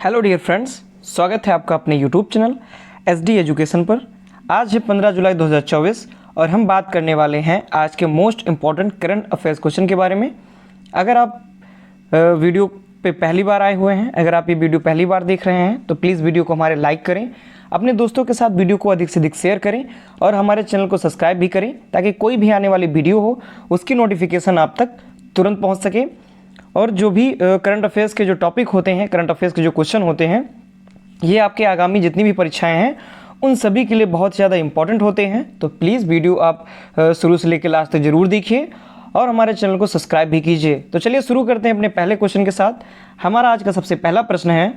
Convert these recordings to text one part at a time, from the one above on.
Hello dear friends, स्वागत है आपका अपने यूट्यूब चैनल SD एजुकेशन पर। आज है 15 जुलाई 2024 और हम बात करने वाले हैं आज के most important current affairs question के बारे में। अगर आप वीडियो पे पहली बार आए हुए हैं, अगर आप ये वीडियो पहली बार देख रहे हैं तो प्लीज़ वीडियो को हमारे लाइक करें, अपने दोस्तों के साथ वीडियो को अधिक से अधिक शेयर करें और हमारे चैनल को सब्सक्राइब भी करें ताकि कोई भी आने वाली वीडियो हो उसकी नोटिफिकेशन आप तक तुरंत पहुँच सके। और जो भी करंट अफेयर्स के जो टॉपिक होते हैं, करंट अफेयर्स के जो क्वेश्चन होते हैं, ये आपके आगामी जितनी भी परीक्षाएं हैं उन सभी के लिए बहुत ज़्यादा इंपॉर्टेंट होते हैं। तो प्लीज़ वीडियो आप शुरू से लेकर लास्ट तक ज़रूर देखिए और हमारे चैनल को सब्सक्राइब भी कीजिए। तो चलिए शुरू करते हैं अपने पहले क्वेश्चन के साथ। हमारा आज का सबसे पहला प्रश्न है,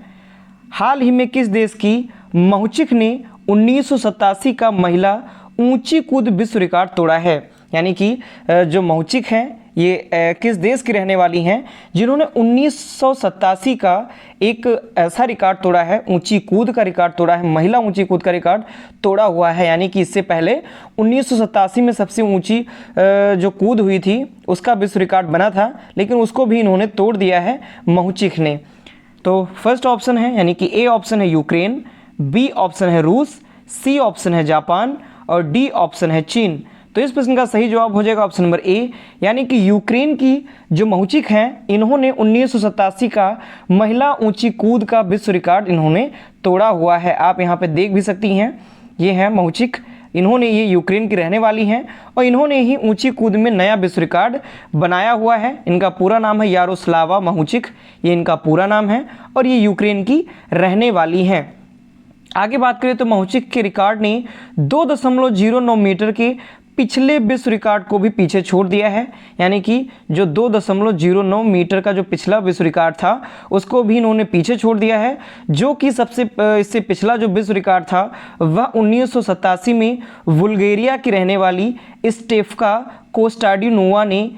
हाल ही में किस देश की महुचिक ने 1987 का महिला ऊंची कूद विश्व रिकॉर्ड तोड़ा है? यानी कि जो महुचिक हैं ये किस देश की रहने वाली हैं जिन्होंने 1987 का एक ऐसा रिकॉर्ड तोड़ा है, ऊंची कूद का रिकॉर्ड तोड़ा है, महिला ऊंची कूद का रिकॉर्ड तोड़ा हुआ है। यानी कि इससे पहले 1987 में सबसे ऊंची जो कूद हुई थी उसका विश्व रिकॉर्ड बना था, लेकिन उसको भी इन्होंने तोड़ दिया है महुचिक ने। तो फर्स्ट ऑप्शन है यानी कि ए ऑप्शन है यूक्रेन, बी ऑप्शन है रूस, सी ऑप्शन है जापान और डी ऑप्शन है चीन। तो इस प्रश्न का सही जवाब हो जाएगा ऑप्शन नंबर ए, यानी कि यूक्रेन की जो महुचिक हैं इन्होंने 1987 का महिला ऊंची कूद का विश्व रिकॉर्ड इन्होंने तोड़ा हुआ है। आप यहाँ पे देख भी सकती हैं, ये है महुचिक, इन्होंने ये यूक्रेन की रहने वाली हैं और इन्होंने ही ऊंची कूद में नया विश्व रिकॉर्ड बनाया हुआ है। इनका पूरा नाम है यारोस्लावा महुचिक, ये इनका पूरा नाम है और ये यूक्रेन की रहने वाली हैं। आगे बात करें तो महुचिक के रिकॉर्ड ने 2.09 मीटर के पिछले विश्व रिकॉर्ड को भी पीछे छोड़ दिया है। यानी कि जो 2.09 मीटर का जो पिछला विश्व रिकॉर्ड था उसको भी इन्होंने पीछे छोड़ दिया है। जो कि सबसे इससे पिछला जो विश्व रिकॉर्ड था वह 1987 में बुल्गारिया की रहने वाली स्टेफका कोस्टाडिनोवा ने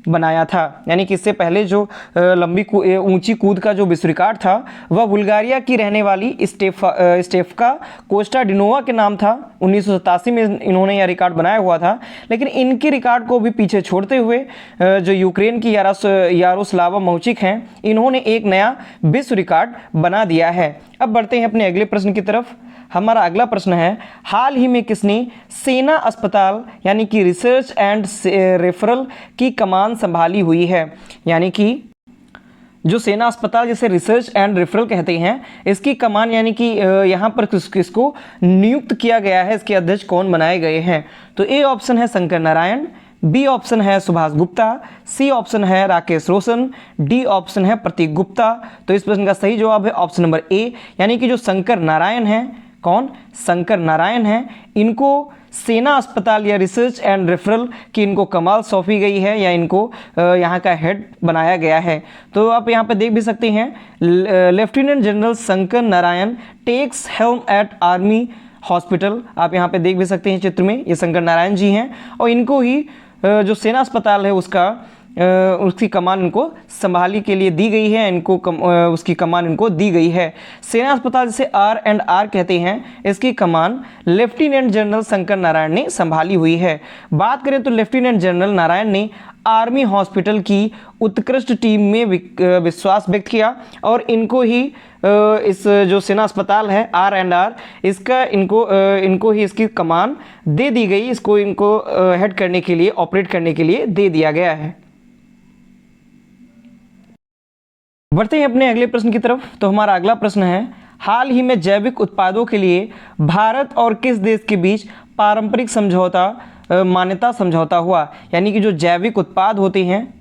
बनाया था। यानी कि इससे पहले जो लंबी ऊंची कूद का जो विश्व रिकॉर्ड था वह बुल्गारिया की रहने वाली स्टेफका कोस्टाडिनोवा के नाम था। 1987 में इन्होंने यह रिकॉर्ड बनाया हुआ था, लेकिन इनके रिकॉर्ड को भी पीछे छोड़ते हुए जो यूक्रेन की यारोस्लावा महुचिक हैं इन्होंने एक नया विश्व रिकॉर्ड बना दिया है। अब बढ़ते हैं अपने अगले प्रश्न की तरफ। हमारा अगला प्रश्न है, हाल ही में किसने सेना अस्पताल यानी कि रिसर्च एंड रेफरल की कमान संभाली हुई है? यानी कि जो सेना अस्पताल जिसे रिसर्च एंड रेफरल कहते हैं इसकी कमान यानी कि यहाँ पर किसको नियुक्त किया गया है, इसके अध्यक्ष कौन बनाए गए हैं? तो ए ऑप्शन है शंकर नारायण, बी ऑप्शन है सुभाष गुप्ता, सी ऑप्शन है राकेश रोशन, डी ऑप्शन है प्रतीक गुप्ता। तो इस प्रश्न का सही जवाब है ऑप्शन नंबर ए, यानी कि जो शंकर नारायण हैं, कौन? शंकर नारायण हैं, इनको सेना अस्पताल या रिसर्च एंड रेफरल की इनको कमाल सौंपी गई है या इनको यहाँ का हेड बनाया गया है। तो आप यहाँ पे देख भी सकते हैं, lieutenant general Shankar Narayan takes helm at army hospital. आप यहाँ पे देख भी सकते हैं चित्र में, ये शंकर नारायण जी हैं और इनको ही जो सेना अस्पताल है उसकी कमान इनको संभाली के लिए दी गई है, इनको उसकी कमान इनको दी गई है। सेना अस्पताल जिसे R&R कहते हैं इसकी कमान लेफ्टिनेंट जनरल शंकर नारायण ने संभाली हुई है। बात करें तो लेफ्टिनेंट जनरल नारायण ने आर्मी हॉस्पिटल की उत्कृष्ट टीम में विश्वास व्यक्त किया और इनको ही इस जो सेना अस्पताल है R&R इसका इनको ही इसकी कमान दे दी गई, इनको हेड करने के लिए, ऑपरेट करने के लिए दे दिया गया है। बढ़ते हैं अपने अगले प्रश्न की तरफ। तो हमारा अगला प्रश्न है, हाल ही में जैविक उत्पादों के लिए भारत और किस देश के बीच पारंपरिक मान्यता समझौता हुआ? यानी कि जो जैविक उत्पाद होते हैं,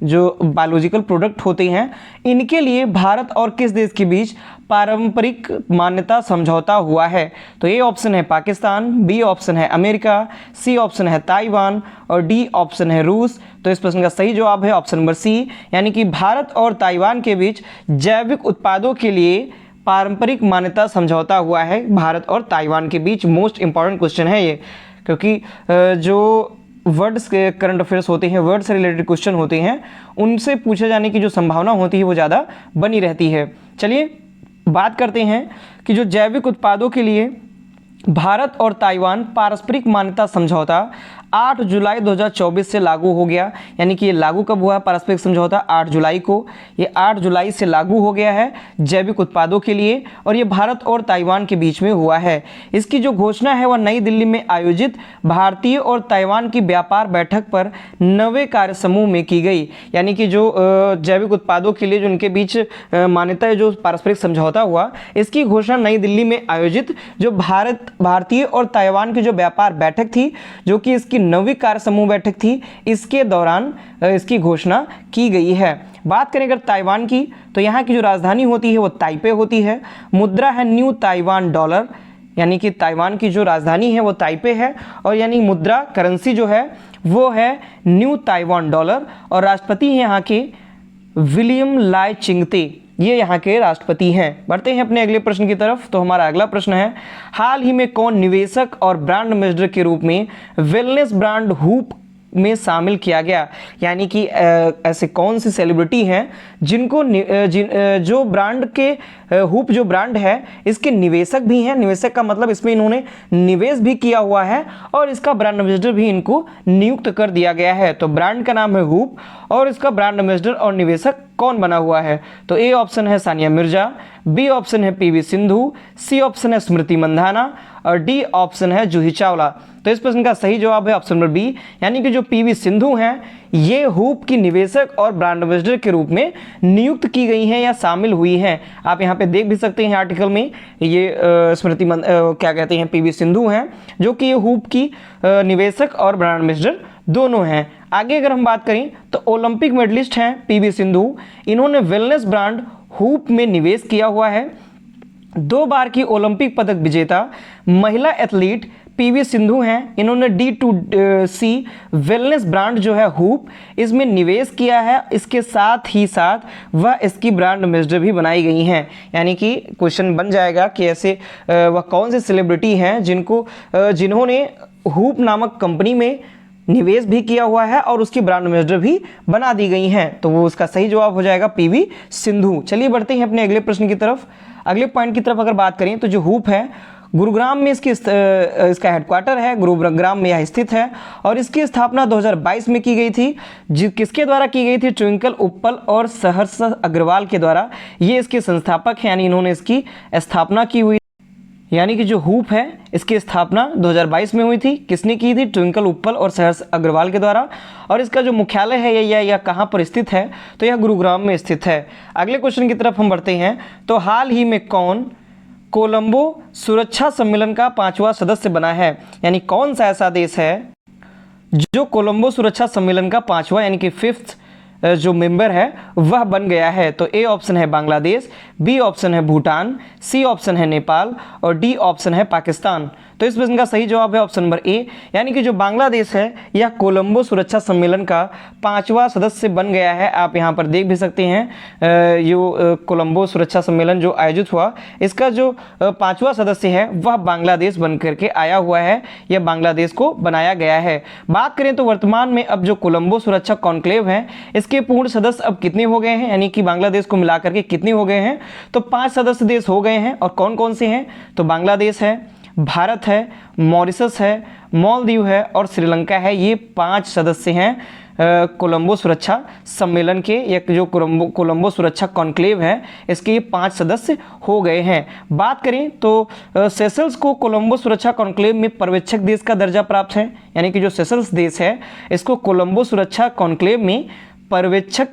जो बायोलॉजिकल प्रोडक्ट होते हैं, इनके लिए भारत और किस देश के बीच पारंपरिक मान्यता समझौता हुआ है? तो ए ऑप्शन है पाकिस्तान, बी ऑप्शन है अमेरिका, सी ऑप्शन है ताइवान और डी ऑप्शन है रूस। तो इस प्रश्न का सही जवाब है ऑप्शन नंबर सी, यानी कि भारत और ताइवान के बीच जैविक उत्पादों के लिए पारंपरिक मान्यता समझौता हुआ है, भारत और ताइवान के बीच। मोस्ट इंपॉर्टेंट क्वेश्चन है ये, क्योंकि जो वर्ड्स के करंट अफेयर्स होते हैं, वर्ड से रिलेटेड क्वेश्चन होते हैं, उनसे पूछे जाने की जो संभावना होती है वो ज़्यादा बनी रहती है। चलिए बात करते हैं कि जो जैविक उत्पादों के लिए भारत और ताइवान पारस्परिक मान्यता समझौता 8 जुलाई 2024 से लागू हो गया। यानी कि ये लागू कब हुआ है पारस्परिक समझौता? 8 जुलाई को। ये 8 जुलाई से लागू हो गया है जैविक उत्पादों के लिए, और ये भारत और ताइवान के बीच में हुआ है। इसकी जो घोषणा है वह नई दिल्ली में आयोजित भारतीय और ताइवान की व्यापार बैठक पर 9वें कार्य समूह में की गई। यानी कि जो जैविक उत्पादों के लिए जो उनके बीच मान्यता है, जो पारस्परिक समझौता हुआ, इसकी घोषणा नई दिल्ली में आयोजित जो भारतीय और ताइवान की जो व्यापार बैठक थी, जो कि इसकी 9वीं कार्य समूह बैठक थी, इसके दौरान इसकी घोषणा की गई है। बात करें अगर ताइवान की, तो यहाँ की जो राजधानी होती है वो ताइपे होती है। मुद्रा है न्यू ताइवान डॉलर, यानी कि ताइवान की जो राजधानी है वो ताइपे है, और यानी मुद्रा करेंसी जो है वो है न्यू ताइवान डॉलर। और राष्ट्रपति हैं यहाँ के विलियम लाई चिंगते, ये यहाँ के राष्ट्रपति हैं। बढ़ते हैं अपने अगले प्रश्न की तरफ। तो हमारा अगला प्रश्न है, हाल ही में कौन निवेशक और ब्रांड एम्बेसडर के रूप में वेलनेस ब्रांड हूप में शामिल किया गया? यानी कि ऐसे कौन सी सेलिब्रिटी हैं जिनको जो ब्रांड के हूप जो ब्रांड है इसके निवेशक भी हैं। निवेशक का मतलब इसमें इन्होंने निवेश भी किया हुआ है और इसका ब्रांड एम्बेसडर भी इनको नियुक्त कर दिया गया है। तो ब्रांड का नाम है हूप और इसका ब्रांड एम्बेसडर और निवेशक कौन बना हुआ है? तो ए ऑप्शन है सानिया मिर्जा, बी ऑप्शन है पीवी सिंधु, सी ऑप्शन है स्मृति मंधाना और डी ऑप्शन है जूही चावला। तो इस प्रश्न का सही जवाब है ऑप्शन नंबर बी, यानी कि जो पीवी सिंधु हैं ये हूप की निवेशक और ब्रांड एम्बेसडर के रूप में नियुक्त की गई हैं या शामिल हुई हैं। आप यहाँ पे देख भी सकते हैं आर्टिकल में, ये क्या कहते हैं पीवी सिंधु हैं जो कि ये हूप की निवेशक और ब्रांड एम्बेसडर दोनों हैं। आगे अगर हम बात करें तो ओलंपिक मेडलिस्ट हैं पीवी सिंधु, इन्होंने वेलनेस ब्रांड हूप में निवेश किया हुआ है। 2 बार की ओलंपिक पदक विजेता महिला एथलीट पीवी सिंधु हैं, इन्होंने D2C वेलनेस ब्रांड जो है हूप इसमें निवेश किया है। इसके साथ ही साथ वह इसकी ब्रांड एम्बेसडर भी बनाई गई हैं। यानी कि क्वेश्चन बन जाएगा कि ऐसे वह कौन से सेलिब्रिटी हैं जिन्होंने हूप नामक कंपनी में निवेश भी किया हुआ है और उसकी ब्रांड एम्बेसडर भी बना दी गई हैं। तो वो उसका सही जवाब हो जाएगा पीवी सिंधु। चलिए बढ़ते हैं अपने अगले प्रश्न की तरफ। अगले पॉइंट की तरफ अगर बात करें तो जो हूप है गुरुग्राम में इसका हेडक्वार्टर है, गुरुग्राम में यह स्थित है और इसकी स्थापना 2022 में की गई थी। किसके द्वारा की गई थी? ट्विंकल उप्पल और सहर्ष अग्रवाल के द्वारा। ये इसके संस्थापक हैं, यानी इन्होंने इसकी स्थापना की हुई। यानी कि जो हूप है इसकी स्थापना 2022 में हुई थी। किसने की थी? ट्विंकल उप्पल और सहर्ष अग्रवाल के द्वारा। और इसका जो मुख्यालय है यह कहाँ पर स्थित है? तो यह गुरुग्राम में स्थित है। अगले क्वेश्चन की तरफ हम बढ़ते हैं। तो हाल ही में कौन कोलंबो सुरक्षा सम्मेलन का 5वां सदस्य बना है? यानी कौन सा ऐसा देश है जो कोलंबो सुरक्षा सम्मेलन का 5वां यानी कि 5th जो मेंबर है वह बन गया है? तो ए ऑप्शन है बांग्लादेश, बी ऑप्शन है भूटान, सी ऑप्शन है नेपाल और डी ऑप्शन है पाकिस्तान। तो इस प्रश्न का सही जवाब है ऑप्शन नंबर ए, यानी कि जो बांग्लादेश है यह कोलंबो सुरक्षा सम्मेलन का 5वां सदस्य बन गया है। आप यहाँ पर देख भी सकते हैं ये कोलंबो सुरक्षा सम्मेलन जो आयोजित हुआ इसका जो 5वां सदस्य है वह बांग्लादेश बन करके आया हुआ है, यह बांग्लादेश को बनाया गया है। बात करें तो वर्तमान में अब जो कोलंबो सुरक्षा कॉन्क्लेव है इसके पूर्ण सदस्य अब कितने हो गए हैं, यानी कि बांग्लादेश को मिलाकर के कितने हो गए हैं? तो 5 सदस्य देश हो गए हैं। और कौन कौन से हैं? तो बांग्लादेश है, भारत है, मॉरिशस है, मालदीव है और श्रीलंका है। ये 5 सदस्य हैं कोलंबो सुरक्षा सम्मेलन के, या जो कोलंबो सुरक्षा कॉन्क्लेव है इसके ये 5 सदस्य हो गए हैं। बात करें तो सेशल्स को कोलंबो सुरक्षा कॉन्क्लेव में पर्यवेक्षक देश का दर्जा प्राप्त है। यानी कि जो सेशल्स देश है इसको कोलंबो सुरक्षा कॉन्क्लेव में पर्यवेक्षक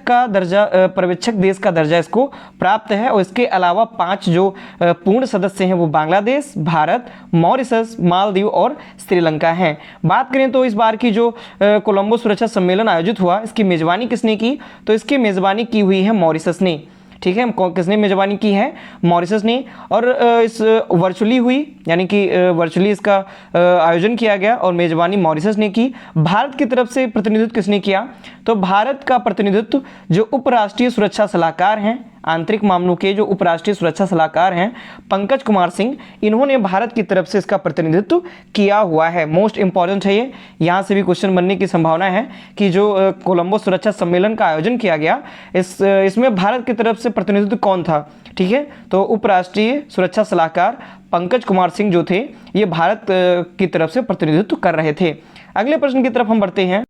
देश का दर्जा इसको प्राप्त है। और इसके अलावा 5 जो पूर्ण सदस्य हैं वो बांग्लादेश, भारत, मॉरिशस, मालदीव और श्रीलंका हैं। बात करें तो इस बार की जो कोलंबो सुरक्षा सम्मेलन आयोजित हुआ इसकी मेजबानी किसने की? तो इसकी मेजबानी की हुई है मॉरिशस ने। ठीक है, किसने मेजबानी की है? मॉरिशस ने। और इस वर्चुअली हुई, यानी कि वर्चुअली इसका आयोजन किया गया और मेजबानी मॉरिशस ने की। भारत की तरफ से प्रतिनिधित्व किसने किया? तो भारत का प्रतिनिधित्व जो उपराष्ट्रीय सुरक्षा सलाहकार हैं, आंतरिक मामलों के जो उपराष्ट्रीय सुरक्षा सलाहकार हैं पंकज कुमार सिंह, इन्होंने भारत की तरफ से इसका प्रतिनिधित्व किया हुआ है। मोस्ट इंपॉर्टेंट है ये, यहाँ से भी क्वेश्चन बनने की संभावना है कि जो कोलंबो सुरक्षा सम्मेलन का आयोजन किया गया इसमें भारत की तरफ से प्रतिनिधित्व कौन था? ठीक है, तो उपराष्ट्रीय सुरक्षा सलाहकार पंकज कुमार सिंह जो थे ये भारत की तरफ से प्रतिनिधित्व कर रहे थे। अगले प्रश्न की तरफ हम बढ़ते हैं।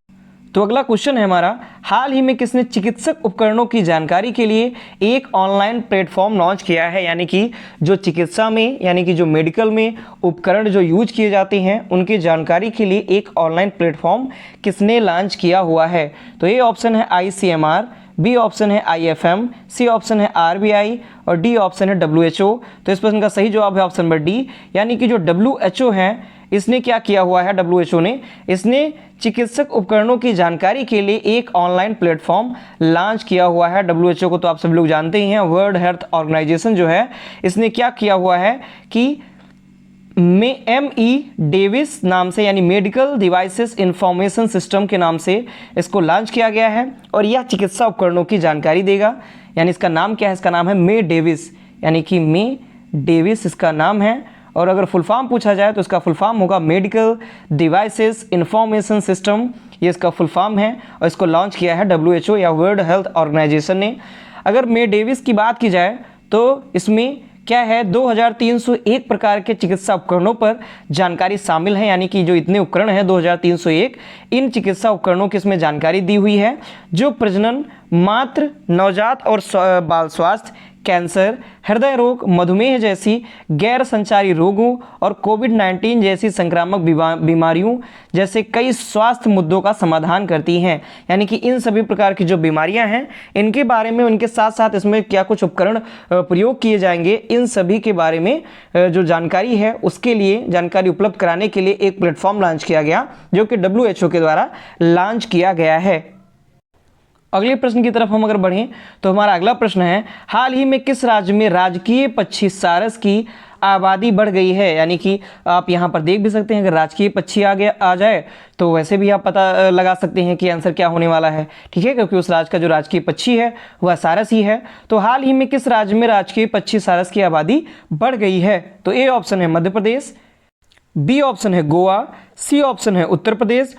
तो अगला क्वेश्चन है हमारा, हाल ही में किसने चिकित्सक उपकरणों की जानकारी के लिए एक ऑनलाइन प्लेटफॉर्म लॉन्च किया है। यानी कि जो चिकित्सा में यानी कि जो मेडिकल में उपकरण जो यूज किए जाते हैं उनकी जानकारी के लिए एक ऑनलाइन प्लेटफॉर्म किसने लॉन्च किया हुआ है। तो ए ऑप्शन है ICMR, बी ऑप्शन है IFM, सी ऑप्शन है RBI और डी ऑप्शन है WHO। तो इस प्रश्न का सही जवाब है ऑप्शन नंबर डी, यानी कि जो WHO है इसने क्या किया हुआ है, WHO ने इसने चिकित्सक उपकरणों की जानकारी के लिए एक ऑनलाइन प्लेटफॉर्म लॉन्च किया हुआ है। WHO को तो आप सब लोग जानते ही हैं, वर्ल्ड हेल्थ ऑर्गेनाइजेशन जो है इसने क्या किया हुआ है कि ME डेविस नाम से यानी मेडिकल डिवाइसेस इंफॉर्मेशन सिस्टम के नाम से इसको लॉन्च किया गया है और यह चिकित्सा उपकरणों की जानकारी देगा। यानी इसका नाम क्या है, इसका नाम है मे डेविस, यानी कि मे डेविस इसका नाम है। और अगर फुल फॉर्म पूछा जाए तो इसका फुल फॉर्म होगा मेडिकल डिवाइसेस इंफॉर्मेशन सिस्टम, ये इसका फुल फॉर्म है और इसको लॉन्च किया है WHO या वर्ल्ड हेल्थ ऑर्गेनाइजेशन ने। अगर मे डेविस की बात की जाए तो इसमें क्या है, 2301 प्रकार के चिकित्सा उपकरणों पर जानकारी शामिल है। यानी कि जो इतने उपकरण हैं 2301, इन चिकित्सा उपकरणों की इसमें जानकारी दी हुई है जो प्रजनन, मातृ, नवजात और बाल स्वास्थ्य, कैंसर, हृदय रोग, मधुमेह जैसी गैर संचारी रोगों और कोविड-19 जैसी संक्रामक बीमारियों जैसे कई स्वास्थ्य मुद्दों का समाधान करती हैं। यानी कि इन सभी प्रकार की जो बीमारियां हैं इनके बारे में, उनके साथ साथ इसमें क्या कुछ उपकरण प्रयोग किए जाएंगे, इन सभी के बारे में जो जानकारी है उसके लिए जानकारी उपलब्ध कराने के लिए एक प्लेटफॉर्म लॉन्च किया गया जो कि WHO के द्वारा लॉन्च किया गया है। अगले प्रश्न की तरफ हम अगर बढ़ें तो हमारा अगला प्रश्न है, हाल ही में किस राज्य में राजकीय पक्षी सारस की आबादी बढ़ गई है। यानी कि आप यहाँ पर देख भी सकते हैं, अगर राजकीय पक्षी आ जाए तो वैसे भी आप पता लगा सकते हैं कि आंसर क्या होने वाला है, ठीक है, क्योंकि उस राज्य का जो राजकीय पक्षी है वह सारस ही है। तो हाल ही में किस राज्य में राजकीय पक्षी सारस की आबादी बढ़ गई है। तो ए ऑप्शन है मध्य प्रदेश, बी ऑप्शन है गोवा, सी ऑप्शन है उत्तर प्रदेश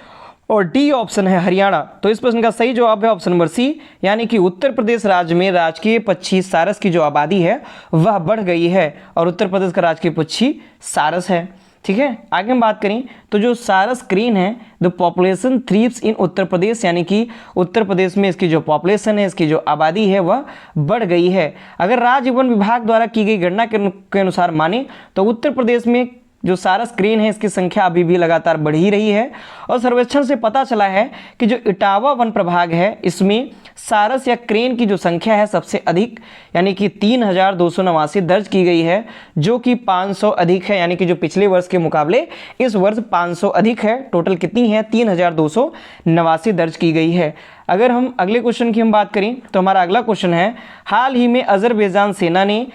और डी ऑप्शन है हरियाणा। तो इस प्रश्न का सही जवाब है ऑप्शन नंबर सी, यानी कि उत्तर प्रदेश राज्य में राजकीय पक्षी सारस की जो आबादी है वह बढ़ गई है और उत्तर प्रदेश का राजकीय पक्षी सारस है। ठीक है, आगे हम बात करें तो जो सारस क्रेन है, द पॉपुलेशन थ्रीव्स इन उत्तर प्रदेश, यानी कि उत्तर प्रदेश में इसकी जो पॉपुलेशन है, इसकी जो आबादी है वह बढ़ गई है। अगर राज्य वन विभाग द्वारा की गई गणना के अनुसार माने तो उत्तर प्रदेश में जो सारस क्रेन है इसकी संख्या अभी भी लगातार बढ़ ही रही है और सर्वेक्षण से पता चला है कि जो इटावा वन प्रभाग है इसमें सारस या क्रेन की जो संख्या है सबसे अधिक, यानी कि 3289 दर्ज की गई है, जो कि 500 अधिक है। यानी कि जो पिछले वर्ष के मुकाबले इस वर्ष 500 अधिक है। टोटल कितनी है, 3289 दर्ज की गई है। अगर हम अगले क्वेश्चन की हम बात करें तो हमारा अगला क्वेश्चन है, हाल ही में अजरबैजान सेना ने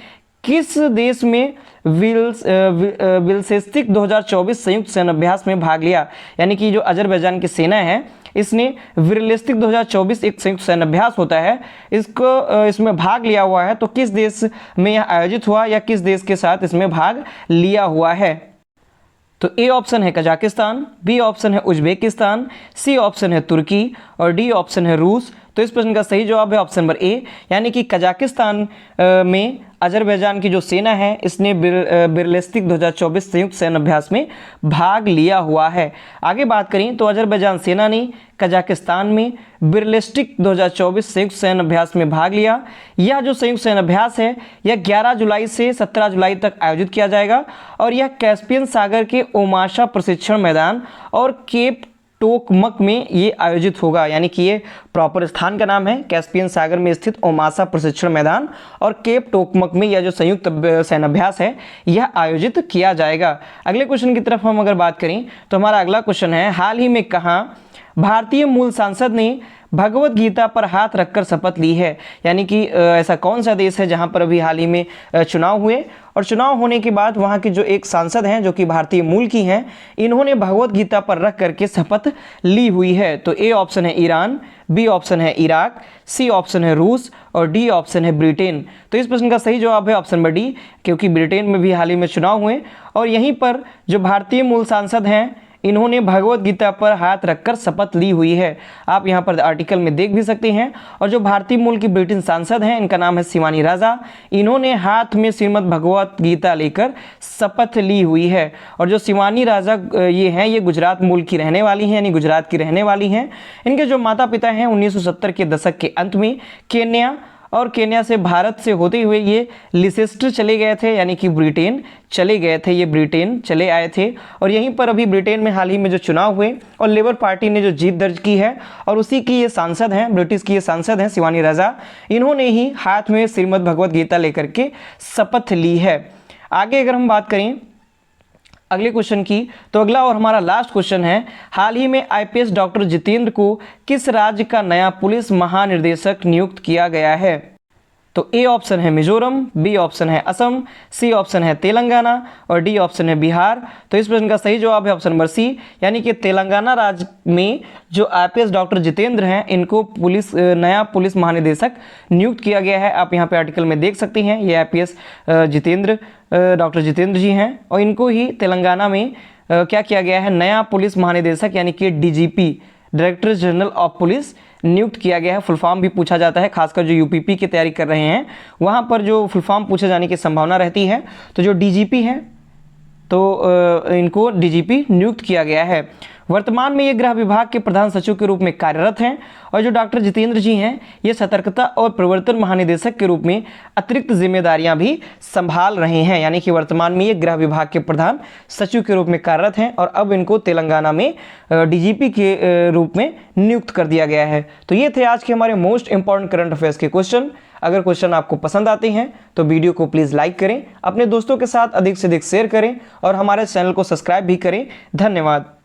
किस देश में विल्सेस्टिक 2024 संयुक्त सैन्याभ्यास में भाग लिया। यानी कि जो अजरबैजान की सेना है इसने विल्सेस्टिक 2024 एक संयुक्त सैन्याभ्यास होता है, इसमें भाग लिया हुआ है। तो किस देश में यह आयोजित हुआ या किस देश के साथ इसमें भाग लिया हुआ है। तो ए ऑप्शन है कजाकिस्तान, बी ऑप्शन है उज्बेकिस्तान, सी ऑप्शन है तुर्की और डी ऑप्शन है रूस। तो इस प्रश्न का सही जवाब है ऑप्शन नंबर ए, यानी कि कजाकिस्तान में अजरबैजान की जो सेना है इसने विल्सेस्टिक 2024 संयुक्त सैन्याभ्यास में भाग लिया हुआ है। आगे बात करें तो अजरबैजान सेना ने कजाकिस्तान में विल्सेस्टिक 2024 संयुक्त सैन्याभ्यास में भाग लिया। यह जो संयुक्त सैन्याभ्यास है यह 11 जुलाई से 17 जुलाई तक आयोजित किया जाएगा और यह कैस्पियन सागर के ओमाशा प्रशिक्षण मैदान और केप टोकमक में ये आयोजित होगा। यानी कि ये प्रॉपर स्थान का नाम है, कैस्पियन सागर में स्थित ओमाशा प्रशिक्षण मैदान और केप टोकमक में यह जो संयुक्त सैन्याभ्यास है यह आयोजित किया जाएगा। अगले क्वेश्चन की तरफ हम अगर बात करें तो हमारा अगला क्वेश्चन है, हाल ही में कहाँ भारतीय मूल सांसद ने भगवत गीता पर हाथ रखकर शपथ ली है। यानी कि ऐसा कौन सा देश है जहां पर अभी हाल ही में चुनाव हुए और चुनाव होने के बाद वहां की जो एक सांसद हैं जो कि भारतीय मूल की हैं, इन्होंने भगवत गीता पर रख करके शपथ ली हुई है। तो ए ऑप्शन है ईरान, बी ऑप्शन है इराक, सी ऑप्शन है रूस और डी ऑप्शन है ब्रिटेन। तो इस प्रश्न का सही जवाब है ऑप्शन नंबर डी, क्योंकि ब्रिटेन में भी हाल ही में चुनाव हुए और यहीं पर जो भारतीय मूल सांसद हैं इन्होंने भगवत गीता पर हाथ रखकर शपथ ली हुई है? आप यहाँ पर आर्टिकल में देख भी सकते हैं। और जो भारतीय मूल की ब्रिटेन सांसद हैं, इनका नाम है शिवानी राजा। इन्होंने हाथ में श्रीमद् भगवत गीता लेकर शपथ ली हुई है। और जो शिवानी राजा ये हैं, ये गुजरात मूल की रहने वाली हैं, यानी गुजरात की रहने वाली हैं। इनके जो माता पिता हैं 1970 के दशक के अंत में केन्या और केन्या से भारत से होते हुए ये लिसेस्टर चले गए थे, यानी कि ब्रिटेन चले गए थे। ये ब्रिटेन चले आए थे और यहीं पर अभी ब्रिटेन में हाल ही में जो चुनाव हुए और लेबर पार्टी ने जो जीत दर्ज की है और उसी की ये सांसद हैं, ब्रिटिश की ये सांसद हैं शिवानी राजा। इन्होंने ही हाथ में श्रीमद् भगवत गीता लेकर के शपथ ली है। आगे अगर हम बात करें अगले क्वेश्चन की, तो अगला और हमारा लास्ट क्वेश्चन है, हाल ही में आईपीएस डॉक्टर जितेंद्र को किस राज्य का नया पुलिस महानिर्देशक नियुक्त किया गया है? तो ए ऑप्शन है मिजोरम, बी ऑप्शन है असम, सी ऑप्शन है तेलंगाना और डी ऑप्शन है बिहार। तो इस प्रश्न का सही जवाब है ऑप्शन नंबर सी, यानी कि तेलंगाना राज्य में जो आईपीएस डॉक्टर जितेंद्र हैं, इनको नया पुलिस महानिदेशक नियुक्त किया गया है। आप यहाँ पे आर्टिकल में देख सकते हैं, ये आईपीएस डॉक्टर जितेंद्र जी हैं और इनको ही तेलंगाना में क्या किया गया है, नया पुलिस महानिदेशक यानी कि DGP, director general of police नियुक्त किया गया है। फुल फॉर्म भी पूछा जाता है, खासकर जो यूपीपी की तैयारी कर रहे हैं वहाँ पर जो फुल फॉर्म पूछे जाने की संभावना रहती है। तो जो डीजीपी हैं तो इनको डीजीपी नियुक्त किया गया है। वर्तमान में ये गृह विभाग के प्रधान सचिव के रूप में कार्यरत हैं और जो डॉक्टर जितेंद्र जी हैं ये सतर्कता और प्रवर्तन महानिदेशक के रूप में अतिरिक्त जिम्मेदारियां भी संभाल रहे हैं, यानी कि वर्तमान में ये गृह विभाग के प्रधान सचिव के रूप में कार्यरत हैं और अब इनको तेलंगाना में डीजीपी के रूप में नियुक्त कर दिया गया है। तो ये थे आज के हमारे मोस्ट इंपॉर्टेंट करंट अफेयर्स के क्वेश्चन। अगर क्वेश्चन आपको पसंद आते हैं तो वीडियो को प्लीज़ लाइक करें, अपने दोस्तों के साथ अधिक से अधिक शेयर करें और हमारे चैनल को सब्सक्राइब भी करें। धन्यवाद।